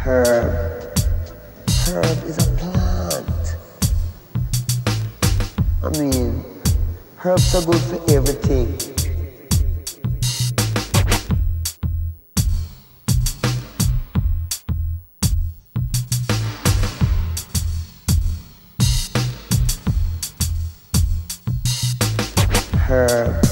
Herb. Herb is a plant. I mean, herbs are good for everything. Herb.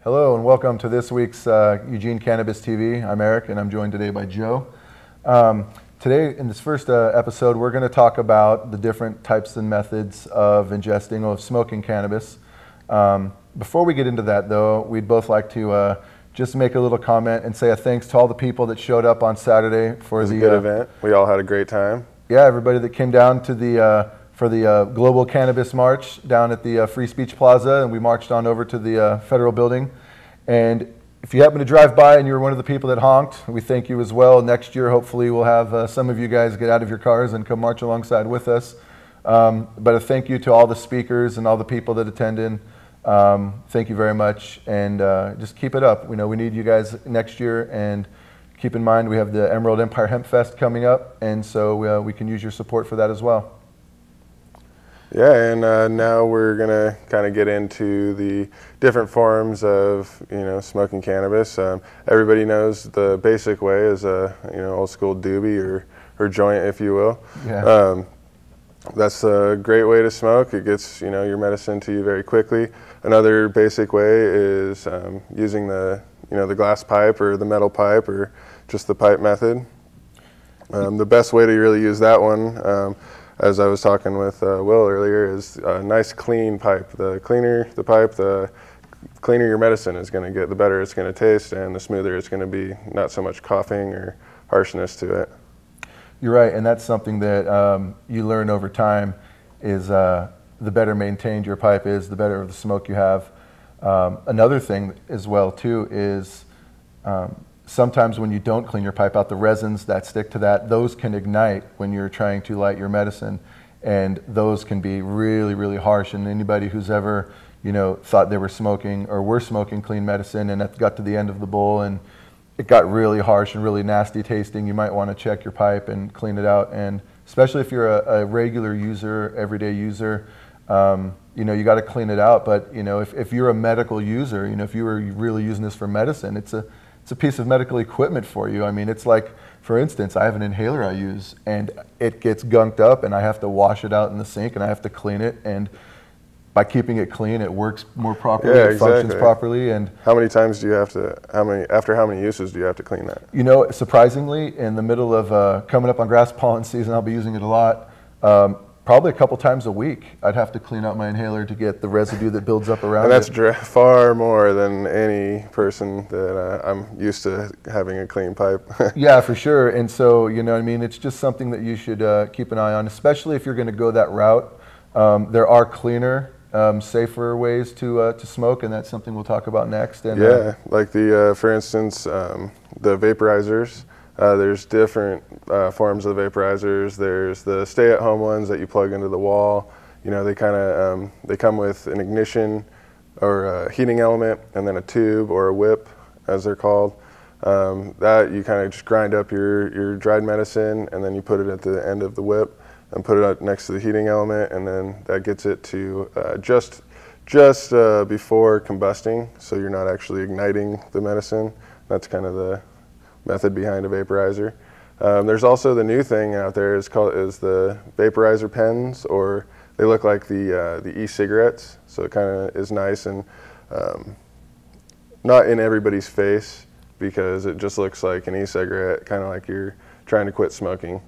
Hello and welcome to this week's Eugene Cannabis TV. I'm Eric and I'm joined today by Joe. Today in this first episode we're going to talk about the different types and methods of ingesting or of smoking cannabis. Before we get into that though, we'd both like to just make a little comment and say a thanks to all the people that showed up on Saturday for the good event. We all had a great time. Yeah, everybody that came down to the for the Global Cannabis March down at the Free Speech Plaza, and we marched on over to the federal building. And if you happen to drive by and you're one of the people that honked, we thank you as well. Next year, hopefully, we'll have some of you guys get out of your cars and come march alongside with us. But a thank you to all the speakers and all the people that attended. Thank you very much, and just keep it up. We know we need you guys next year, and keep in mind we have the Emerald Empire Hemp Fest coming up, and so we can use your support for that as well. Yeah, and now we're gonna kind of get into the different forms of smoking cannabis. Everybody knows the basic way is a old school doobie or joint, if you will. Yeah. That's a great way to smoke. It gets your medicine to you very quickly. Another basic way is using the the glass pipe or the metal pipe or just the pipe method. The best way to really use that one, as I was talking with Will earlier, is a nice clean pipe. The cleaner the pipe, the cleaner your medicine is going to get, the better it's going to taste, and the smoother it's going to be. Not so much coughing or harshness to it. You're right, and that's something that you learn over time is the better maintained your pipe is, the better the smoke you have. Another thing as well too is sometimes when you don't clean your pipe out, the resins that stick to that, those can ignite when you're trying to light your medicine, and those can be really, really harsh. And anybody who's ever thought they were smoking or were smoking clean medicine and it got to the end of the bowl and it got really harsh and really nasty tasting, you might want to check your pipe and clean it out. And especially if you're a regular user, everyday user, you got to clean it out. But if you're a medical user, if you were really using this for medicine, it's a piece of medical equipment for you. I mean, it's like, for instance, I have an inhaler I use and it gets gunked up and I have to wash it out in the sink and I have to clean it, and by keeping it clean, it works more properly, yeah, it functions properly. And how many times do you have to, after how many uses do you have to clean that? Surprisingly, in the middle of coming up on grass pollen season, I'll be using it a lot. Probably a couple times a week, I'd have to clean out my inhaler to get the residue that builds up around it. And that's far more than any person that I'm used to having a clean pipe. Yeah, for sure. And so, it's just something that you should keep an eye on, especially if you're going to go that route. There are cleaner, safer ways to smoke, and that's something we'll talk about next. And, yeah, like for instance, the vaporizers. There's different forms of vaporizers. There's the stay-at-home ones that you plug into the wall. They they come with an ignition or a heating element, and then a tube or a whip, as they're called. That you kind of just grind up your dried medicine, and then you put it at the end of the whip and put it up next to the heating element, and then that gets it to just before combusting, so you're not actually igniting the medicine. That's kind of the method behind a vaporizer. There's also the new thing out there is the vaporizer pens, or they look like the e-cigarettes. So it kind of is nice and not in everybody's face, because it just looks like an e-cigarette, kind of like you're trying to quit smoking.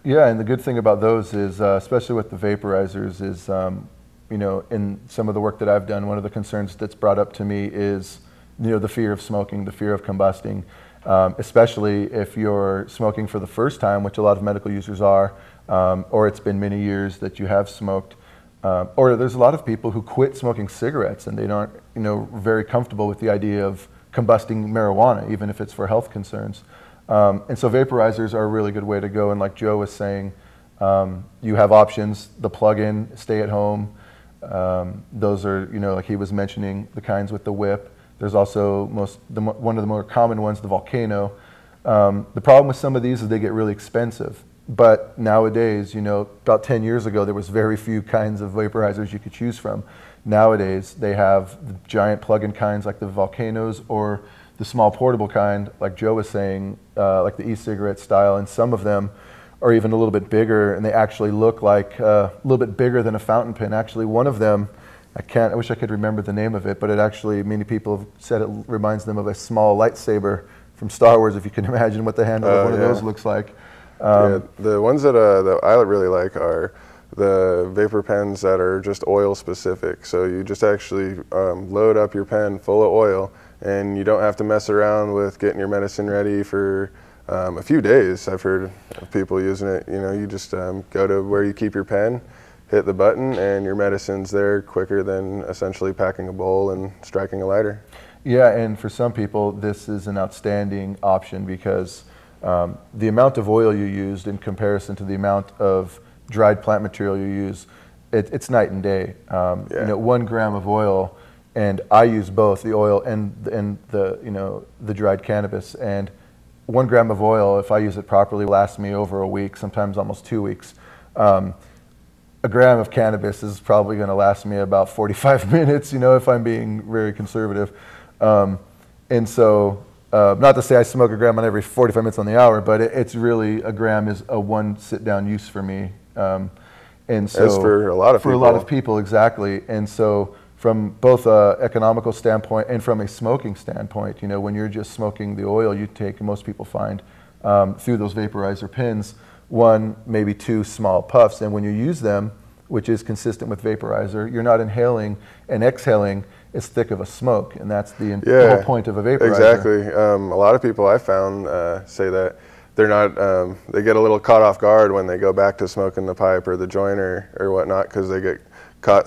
Yeah, and the good thing about those is, especially with the vaporizers, is in some of the work that I've done, one of the concerns that's brought up to me is the fear of smoking, the fear of combusting. Especially if you're smoking for the first time, which a lot of medical users are, or it's been many years that you have smoked, or there's a lot of people who quit smoking cigarettes and they aren't very comfortable with the idea of combusting marijuana, even if it's for health concerns. And so vaporizers are a really good way to go. And like Joe was saying, you have options, the plug-in, stay at home. Those are, like he was mentioning, the kinds with the whip. There's also one of the more common ones, the Volcano. The problem with some of these is they get really expensive. But nowadays, you know, about 10 years ago, there was very few kinds of vaporizers you could choose from. Nowadays, they have the giant plug-in kinds like the Volcanoes, or the small portable kind, like Joe was saying, like the e-cigarette style, and some of them are even a little bit bigger, and they actually look like a little bit bigger than a fountain pen. Actually, one of them, I wish I could remember the name of it, but it actually, many people have said it reminds them of a small lightsaber from Star Wars, if you can imagine what the handle of one of those looks like. Yeah, the ones that I really like are the vapor pens that are just oil specific. So you just actually load up your pen full of oil, and you don't have to mess around with getting your medicine ready for a few days. I've heard of people using it. You know, you just go to where you keep your pen, hit the button, and your medicine's there quicker than essentially packing a bowl and striking a lighter. Yeah, and for some people, this is an outstanding option because the amount of oil you used in comparison to the amount of dried plant material you use, it's night and day. You know, 1 gram of oil, and I use both the oil and the dried cannabis. And 1 gram of oil, if I use it properly, lasts me over a week, sometimes almost 2 weeks. A gram of cannabis is probably going to last me about 45 minutes, you know, if I'm being very conservative. And so, not to say I smoke a gram on every 45 minutes on the hour, but it's really, a gram is a one sit-down use for me. And so, as for a lot of people. For a lot of people, exactly. And so, from both a economical standpoint and from a smoking standpoint, you know, when you're just smoking the oil, you take, most people find, through those vaporizer pins, 1, maybe 2 small puffs. And when you use them, which is consistent with vaporizer, you're not inhaling and exhaling as thick of a smoke, and that's the whole point of a vaporizer. Exactly. A lot of people I found say that they're not, they get a little caught off guard when they go back to smoking the pipe or the joint or whatnot, because they get caught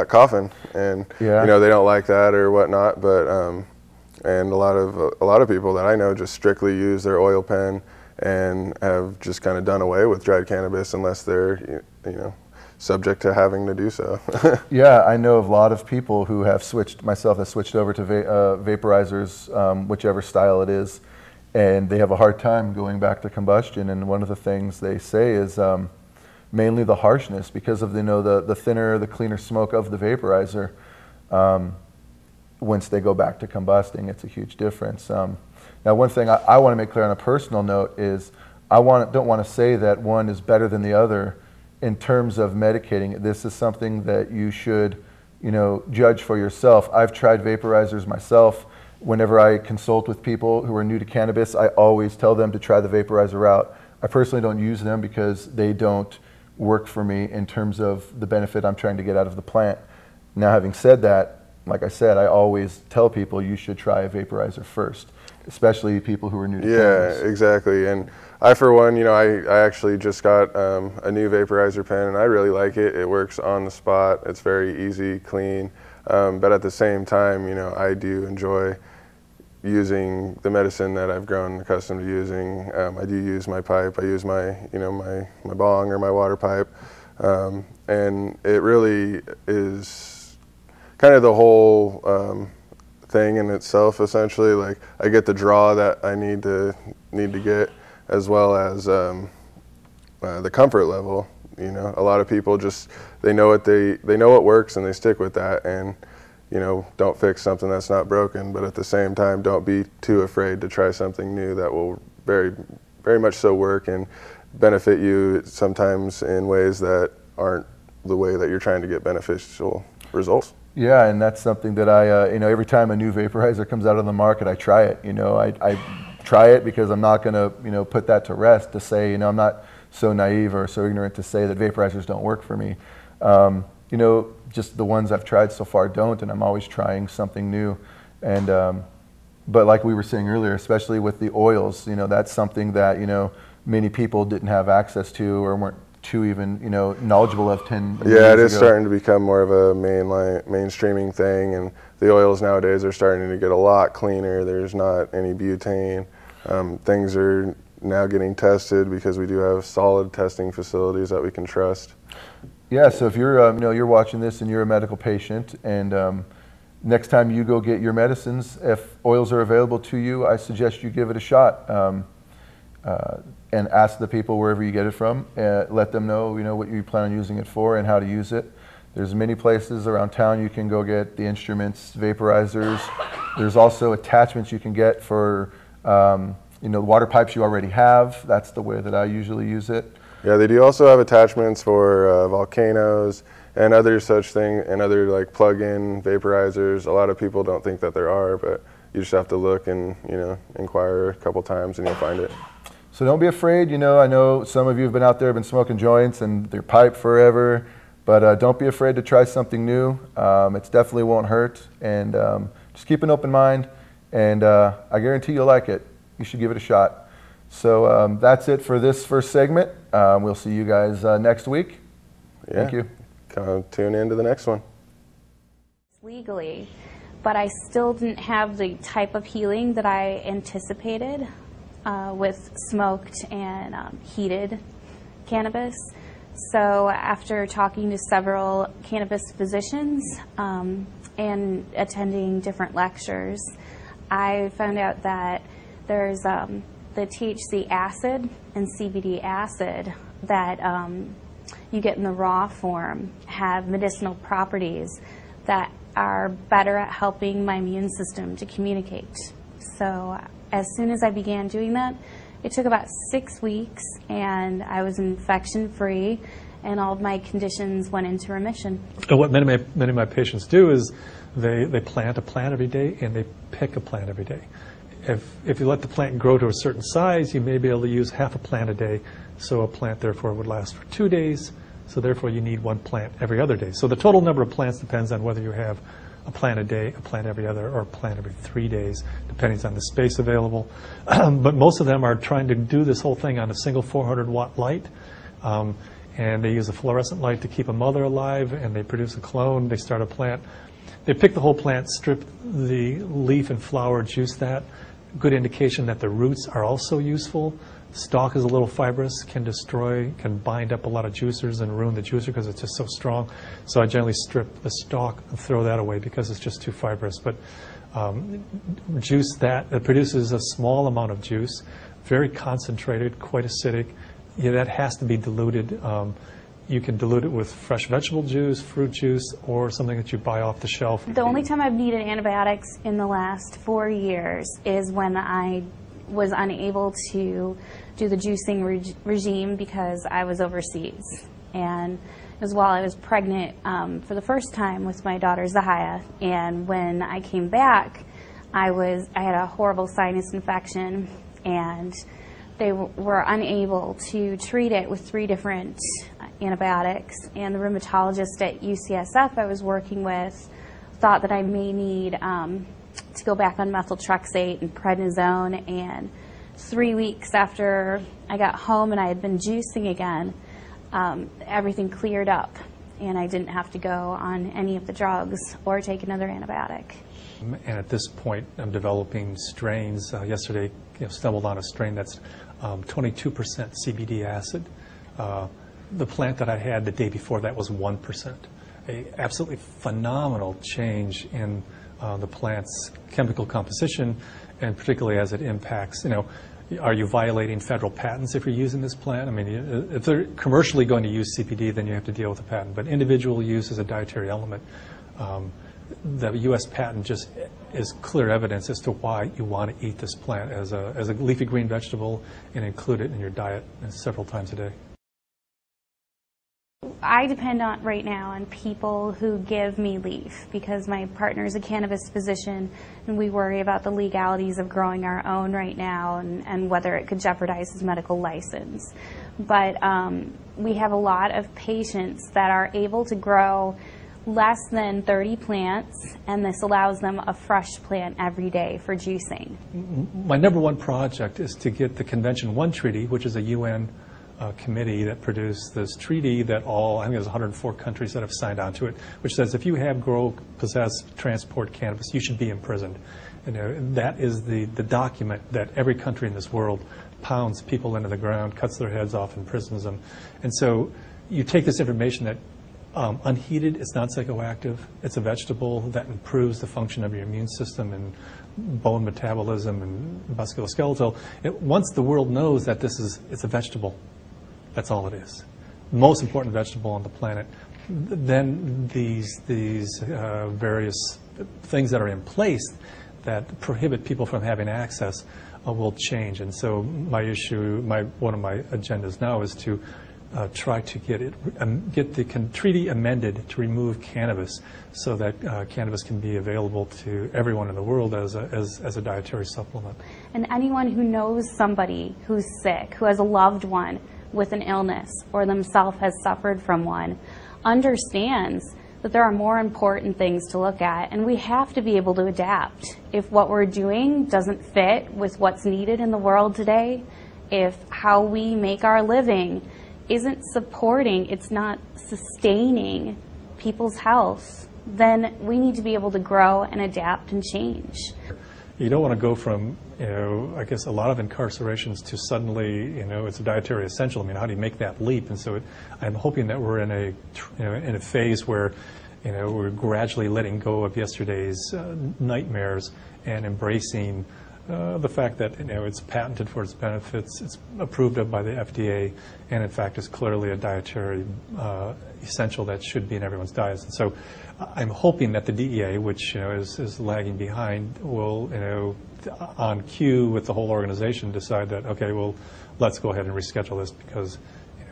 coughing, and you know, they don't like that or whatnot. But and a lot of people that I know just strictly use their oil pen and have just kind of done away with dried cannabis unless they're you know, subject to having to do so. Yeah, I know of a lot of people who have switched, myself has switched over to vaporizers, whichever style it is, and they have a hard time going back to combustion. And one of the things they say is mainly the harshness, because of the thinner, the cleaner smoke of the vaporizer. Once they go back to combusting, it's a huge difference. Now, one thing I want to make clear on a personal note is don't want to say that one is better than the other in terms of medicating. This is something that you should, you know, judge for yourself. I've tried vaporizers myself. Whenever I consult with people who are new to cannabis, I always tell them to try the vaporizer route. I personally don't use them because they don't work for me in terms of the benefit I'm trying to get out of the plant. Now, having said that, like I said, I always tell people you should try a vaporizer first, especially people who are new to cannabis. Yeah, exactly. And I, for one, you know, I actually just got a new vaporizer pen, and I really like it. It works on the spot. It's very easy, clean. But at the same time, you know, I do enjoy using the medicine that I've grown accustomed to using. I do use my pipe. I use my, you know, my bong or my water pipe. And it really is kind of the whole thing in itself, essentially. Like, I get the draw that I need to get, as well as the comfort level. You know, a lot of people just, they know what works, and they stick with that, and you know, don't fix something that's not broken. But at the same time, don't be too afraid to try something new that will very, very much so work and benefit you sometimes in ways that aren't the way that you're trying to get beneficial results. Yeah, and that's something that I, you know, every time a new vaporizer comes out on the market, I try it. You know, I try it because I'm not going to, you know, put that to rest to say, you know, I'm not so naive or so ignorant to say that vaporizers don't work for me. You know, just the ones I've tried so far don't, and I'm always trying something new. And but like we were saying earlier, especially with the oils, you know, that's something that, you know, many people didn't have access to or weren't too even, you know, knowledgeable of 10 years ago. Yeah, it is starting to become more of a mainstreaming thing, and the oils nowadays are starting to get a lot cleaner. There's not any butane. Things are now getting tested because we do have solid testing facilities that we can trust. Yeah, so if you're, you know, you're watching this and you're a medical patient and next time you go get your medicines, if oils are available to you, I suggest you give it a shot. And ask the people wherever you get it from, let them know, what you plan on using it for and how to use it. There's many places around town you can go get the instruments, vaporizers. There's also attachments you can get for, water pipes you already have. That's the way that I usually use it. Yeah, they do also have attachments for volcanoes and other such things, and other like plug-in vaporizers. A lot of people don't think that there are, but you just have to look and, inquire a couple times and you'll find it. So don't be afraid. I know some of you have been out there, been smoking joints and they're piped forever, but don't be afraid to try something new. It definitely won't hurt, and just keep an open mind, and I guarantee you'll like it. You should give it a shot. So that's it for this first segment. We'll see you guys next week. Yeah. Thank you. Come tune in to the next one. Legally, but I still didn't have the type of healing that I anticipated with smoked and heated cannabis. So after talking to several cannabis physicians and attending different lectures, I found out that there's the THC acid and CBD acid that you get in the raw form have medicinal properties that are better at helping my immune system to communicate. So as soon as I began doing that, it took about 6 weeks, and I was infection-free, and all of my conditions went into remission. What many of my patients do is they plant a plant every day, and they pick a plant every day. If you let the plant grow to a certain size, you may be able to use half a plant a day, so a plant therefore would last for 2 days, so therefore you need 1 plant every other day. So the total number of plants depends on whether you have a plant a day, a plant every other, or a plant every 3 days, depending on the space available. But most of them are trying to do this whole thing on a single 400-watt light, and they use a fluorescent light to keep a mother alive, and they produce a clone. They start a plant. They pick the whole plant, strip the leaf and flower, juice that. Good indication that the roots are also useful. Stalk is a little fibrous, can bind up a lot of juicers and ruin the juicer because it's just so strong. So I generally strip the stalk and throw that away because it's just too fibrous. But juice that, it produces a small amount of juice, very concentrated, quite acidic. Yeah, that has to be diluted. You can dilute it with fresh vegetable juice, fruit juice, or something that you buy off the shelf. The only time I've needed antibiotics in the last 4 years is when I was unable to do the juicing regime because I was overseas. And it was while I was pregnant for the first time with my daughter Zahaya. And when I came back, I had a horrible sinus infection, and they were unable to treat it with 3 different antibiotics. And the rheumatologist at UCSF I was working with thought that I may need to go back on methotrexate and prednisone. And 3 weeks after I got home and I had been juicing again, everything cleared up, and I didn't have to go on any of the drugs or take another antibiotic. And at this point, I'm developing strains. Yesterday, stumbled on a strain that's 22% CBD acid. The plant that I had the day before that was 1%. A absolutely phenomenal change in the plant's chemical composition, and particularly as it impacts, are you violating federal patents if you're using this plant? I mean, if they're commercially going to use CBD, then you have to deal with the patent. But individual use as a dietary element, the U.S. patent just is clear evidence as to why you want to eat this plant as a leafy green vegetable and include it in your diet several times a day. I depend on right now on people who give me leaf, because my partner is a cannabis physician, and we worry about the legalities of growing our own right now and whether it could jeopardize his medical license. But we have a lot of patients that are able to grow less than 30 plants, and this allows them a fresh plant every day for juicing. My #1 project is to get the Convention 1 treaty, which is a UN committee that produced this treaty that I think there's 104 countries that have signed on to it, which says if you have, grow, possess, transport cannabis, you should be imprisoned. And that is the document that every country in this world pounds people into the ground, cuts their heads off, and imprisons them. And so you take this information that Unheated, it's not psychoactive. It's a vegetable that improves the function of your immune system and bone metabolism and musculoskeletal. Once the world knows that it's a vegetable, that's all it is. Most important vegetable on the planet. Then these various things that are in place that prohibit people from having access will change. And so one of my agendas now is to try to get the treaty amended to remove cannabis so that cannabis can be available to everyone in the world as a dietary supplement. And anyone who knows somebody who's sick, who has a loved one with an illness or themselves has suffered from one, understands that there are more important things to look at, and we have to be able to adapt. If what we're doing doesn't fit with what's needed in the world today, if how we make our living isn't supporting, it's not sustaining people's health, then we need to be able to grow and adapt and change. You don't want to go from, I guess a lot of incarcerations to suddenly, it's a dietary essential. I mean, how do you make that leap? And so I'm hoping that we're in a phase where, we're gradually letting go of yesterday's nightmares and embracing the fact that it's patented for its benefits, it's approved of by the FDA, and in fact is clearly a dietary essential that should be in everyone's diets. And so I'm hoping that the DEA, which is lagging behind, will on cue with the whole organization decide that, okay, well, let's go ahead and reschedule this, because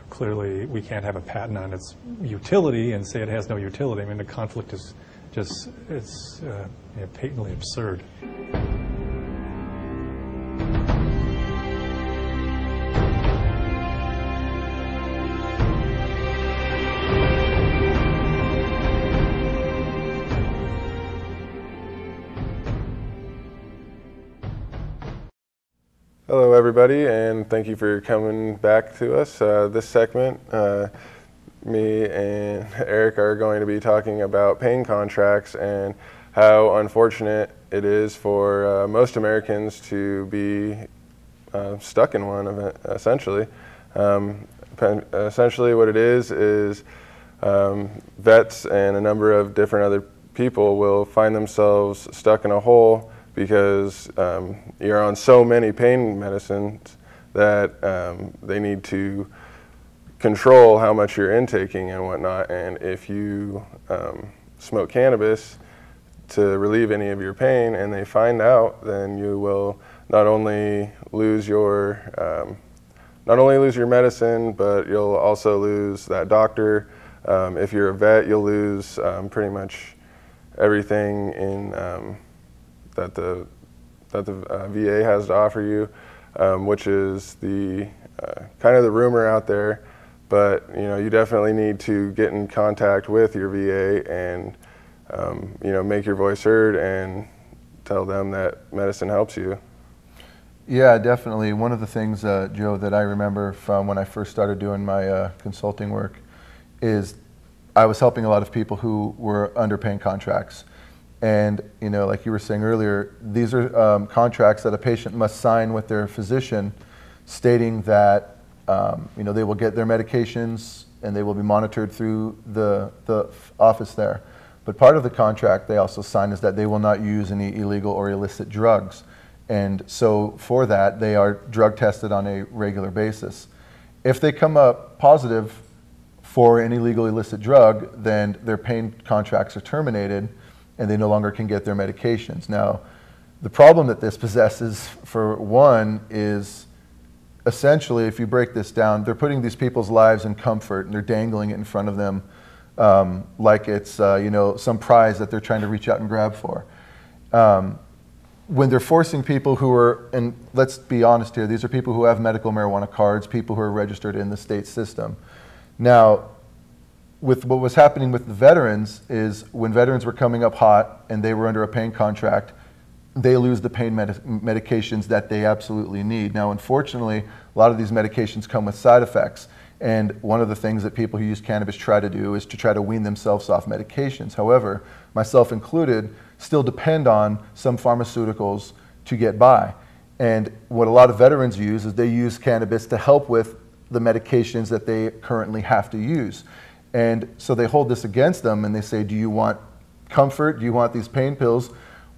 clearly we can't have a patent on its utility and say it has no utility. I mean, the conflict is just, it's patently absurd. Hello everybody, and thank you for coming back to us. This segment, me and Eric are going to be talking about pain contracts and how unfortunate it is for most Americans to be stuck in one, essentially. Essentially what it is vets and a number of different other people will find themselves stuck in a hole because you're on so many pain medicines that they need to control how much you're intaking and whatnot. And if you smoke cannabis to relieve any of your pain and they find out, then you will not only lose your medicine, but you'll also lose that doctor. If you're a vet, you'll lose pretty much everything in that the VA has to offer you, which is the kind of the rumor out there. But you definitely need to get in contact with your VA and make your voice heard and tell them that medicine helps you. Yeah, definitely. One of the things, Joe, that I remember from when I first started doing my consulting work is I was helping a lot of people who were under pain contracts. And like you were saying earlier, these are contracts that a patient must sign with their physician, stating that they will get their medications and they will be monitored through the office there. But part of the contract they also sign is that they will not use any illegal or illicit drugs. And so for that, they are drug tested on a regular basis. If they come up positive for an illegal illicit drug, then their pain contracts are terminated and they no longer can get their medications. Now, the problem that this possesses, for one, is essentially, if you break this down, they're putting these people's lives in comfort and they're dangling it in front of them like it's some prize that they're trying to reach out and grab for. When they're forcing people who are, and let's be honest here, these are people who have medical marijuana cards, people who are registered in the state system. Now, with what was happening with the veterans is when veterans were coming up hot and they were under a pain contract, they lose the pain medications that they absolutely need. Now, unfortunately, a lot of these medications come with side effects. And one of the things that people who use cannabis try to do is to try to wean themselves off medications. However, myself included, still depend on some pharmaceuticals to get by. And what a lot of veterans use is they use cannabis to help with the medications that they currently have to use. And so they hold this against them and they say, do you want comfort? Do you want these pain pills?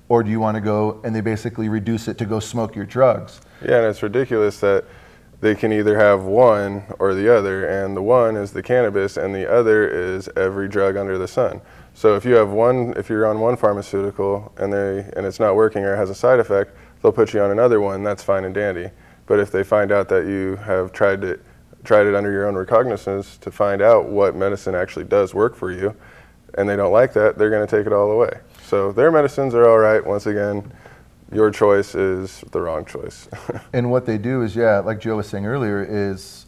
Or do you want to go, and they basically reduce it to go smoke your drugs. Yeah, and it's ridiculous that they can either have one or the other, and the one is the cannabis and the other is every drug under the sun. So if you have one, if you're on one pharmaceutical and it's not working or has a side effect, they'll put you on another one, that's fine and dandy. But if they find out that you have tried it under your own recognizance to find out what medicine actually does work for you, and they don't like that, they're going to take it all away. So their medicines are all right. Once again, your choice is the wrong choice. And what they do is, yeah, like Joe was saying earlier, is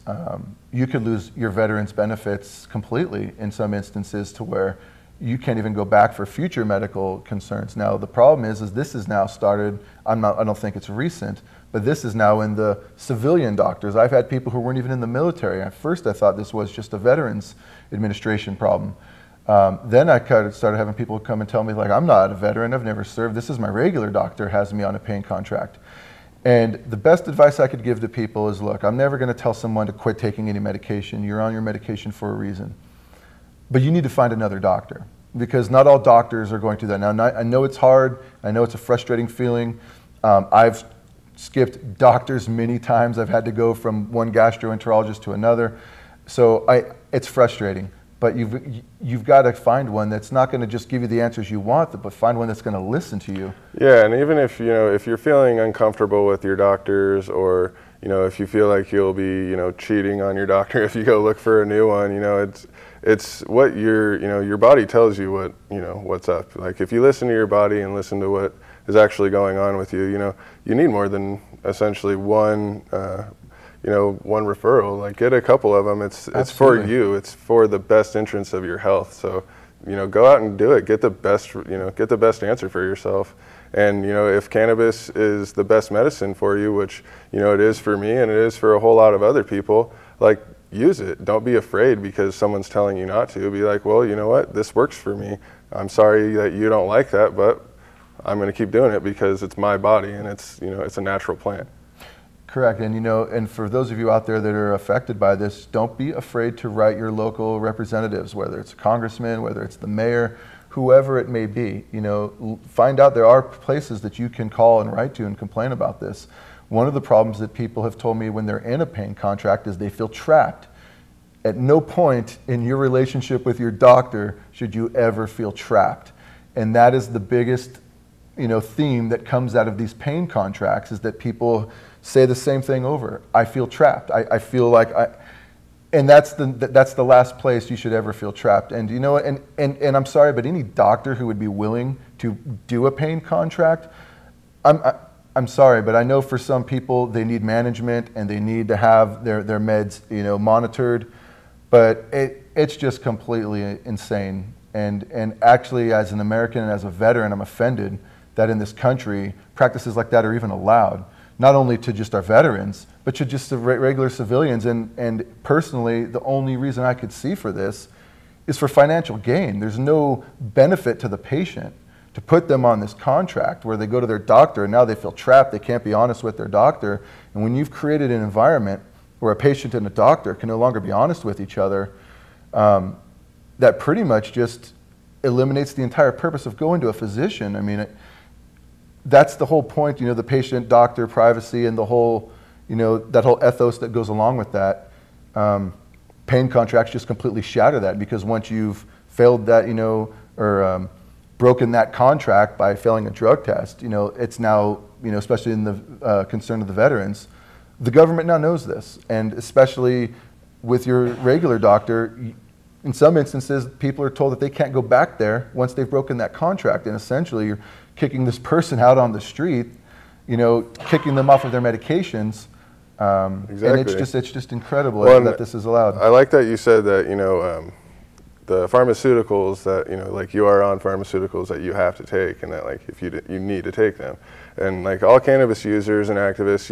you could lose your veterans benefits completely in some instances to where you can't even go back for future medical concerns. Now, the problem is this is now started, I don't think it's recent, but this is now in the civilian doctors. I've had people who weren't even in the military. At first I thought this was just a Veterans Administration problem. Then I kind of started having people come and tell me, like, I'm not a veteran, I've never served, this is my regular doctor has me on a pain contract. And the best advice I could give to people is, look, I'm never going to tell someone to quit taking any medication. You're on your medication for a reason. But you need to find another doctor, because not all doctors are going to do that. Now, I know it's hard, I know it's a frustrating feeling. I've skipped doctors many times. I've had to go from one gastroenterologist to another. So it's frustrating. But you've got to find one that's not going to just give you the answers you want, but find one that's going to listen to you. Yeah, and even if if you're feeling uncomfortable with your doctors, or if you feel like you'll be cheating on your doctor if you go look for a new one, it's what your body tells you what's up. Like if you listen to your body and listen to what is actually going on with you, you need more than essentially one. One referral. Like get a couple of them. It's for you. It's for the best interest of your health. So, go out and do it. Get the best. Get the best answer for yourself. And if cannabis is the best medicine for you, which it is for me and it is for a whole lot of other people, like use it. Don't be afraid because someone's telling you not to. Be like, well, you know what? This works for me. I'm sorry that you don't like that, but I'm going to keep doing it because it's my body and it's it's a natural plant. Correct, and and for those of you out there that are affected by this, don't be afraid to write your local representatives, whether it's a congressman, whether it's the mayor, whoever it may be. Find out there are places that you can call and write to and complain about this. One of the problems that people have told me when they're in a pain contract is they feel trapped. At no point in your relationship with your doctor should you ever feel trapped, and that is the biggest theme that comes out of these pain contracts, is that people say the same thing over. I feel trapped. I feel like and that's the last place you should ever feel trapped. And and I'm sorry, but any doctor who would be willing to do a pain contract, I'm sorry, but I know for some people they need management and they need to have their meds monitored, but it's just completely insane. And actually, as an American and as a veteran, I'm offended that in this country practices like that are even allowed. Not only to just our veterans, but to just the regular civilians. And personally, the only reason I could see for this is for financial gain. There's no benefit to the patient to put them on this contract where they go to their doctor and now they feel trapped, they can't be honest with their doctor. And when you've created an environment where a patient and a doctor can no longer be honest with each other, that pretty much just eliminates the entire purpose of going to a physician. I mean, that's the whole point, the patient-doctor privacy and the whole, that whole ethos that goes along with that. Pain contracts just completely shatter that, because once you've failed that, or broken that contract by failing a drug test, it's now, especially in the concern of the veterans, the government now knows this. And especially with your regular doctor, in some instances, people are told that they can't go back there once they've broken that contract. And essentially, you're kicking this person out on the street, kicking them off of their medications. Exactly. And it's just incredible that this is allowed. I like that you said that, the pharmaceuticals that, like you are on pharmaceuticals that you have to take, and that like if you need to take them. And like all cannabis users and activists,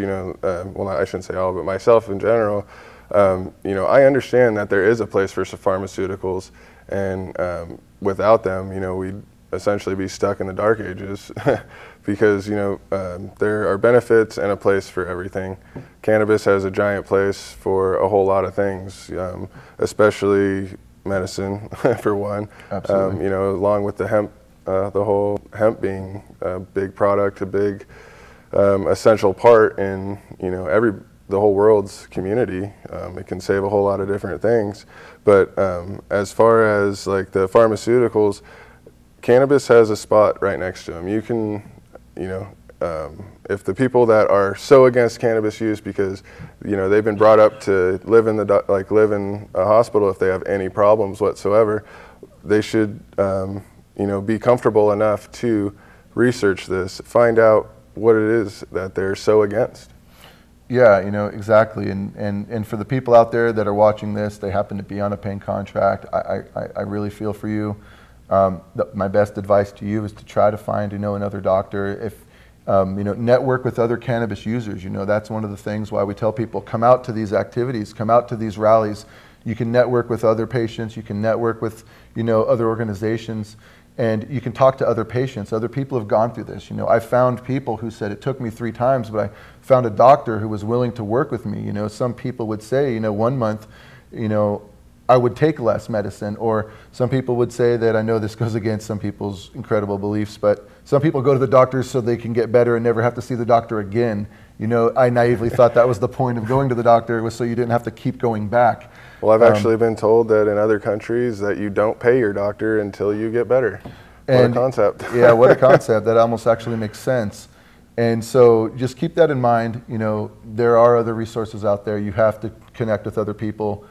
well, I shouldn't say all, but myself in general, I understand that there is a place for pharmaceuticals, and without them, we'd essentially be stuck in the dark ages because, there are benefits and a place for everything. Cannabis has a giant place for a whole lot of things, especially medicine for one. Absolutely. You know, along with the hemp, the whole hemp being a big product, a big essential part in, you know, the whole world's community. It can save a whole lot of different things. But as far as like the pharmaceuticals, cannabis has a spot right next to them. You can, you know, if the people that are so against cannabis use because, you know, they've been brought up to live in live in a hospital if they have any problems whatsoever, they should, you know, be comfortable enough to research this, find out what it is that they're so against. Yeah, you know, exactly. And for the people out there that are watching this, they happen to be on a paying contract, I really feel for you. My best advice to you is to try to find, you know, another doctor. If you know, network with other cannabis users. You know, that's one of the things why we tell people, come out to these activities, come out to these rallies. You can network with other patients, you can network with, you know, other organizations, and you can talk to other patients. Other people have gone through this. You know, I found people who said it took me 3 times, but I found a doctor who was willing to work with me. You know, some people would say, you know, 1 month, you know, I would take less medicine, or some people would say that, I know this goes against some people's incredible beliefs, but some people go to the doctors so they can get better and never have to see the doctor again. You know, I naively thought that was the point of going to the doctor, was so you didn't have to keep going back. Well, I've actually been told that in other countries that you don't pay your doctor until you get better. What a concept. Yeah, what a concept. That almost actually makes sense. And so just keep that in mind. You know, there are other resources out there. You have to connect with other people.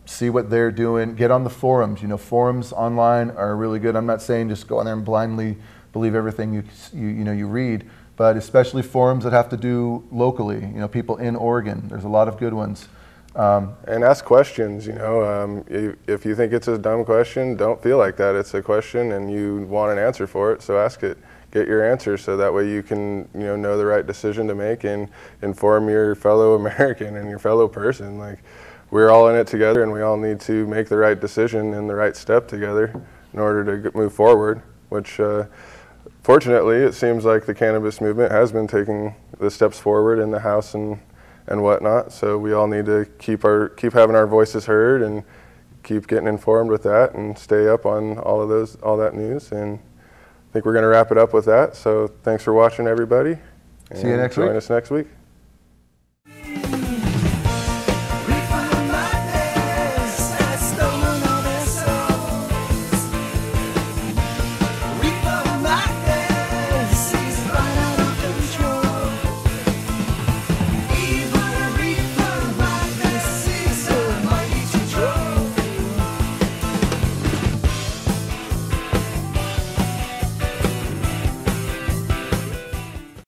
See what they're doing, get on the forums. You know, forums online are really good. I'm not saying just go on there and blindly believe everything you read, but especially forums that have to do locally. You know, people in Oregon, there's a lot of good ones. And ask questions. You know, if you think it's a dumb question, don't feel like that. It's a question and you want an answer for it, so ask it. Get your answer so that way you can, you know the right decision to make and inform your fellow American and your fellow person. Like, we're all in it together, and we all need to make the right decision and the right step together in order to move forward, which fortunately it seems like the cannabis movement has been taking the steps forward in the House and whatnot. So we all need to keep having our voices heard and keep getting informed with that and stay up on all that news. And I think we're going to wrap it up with that. So thanks for watching, everybody. See you next week. Join us next week.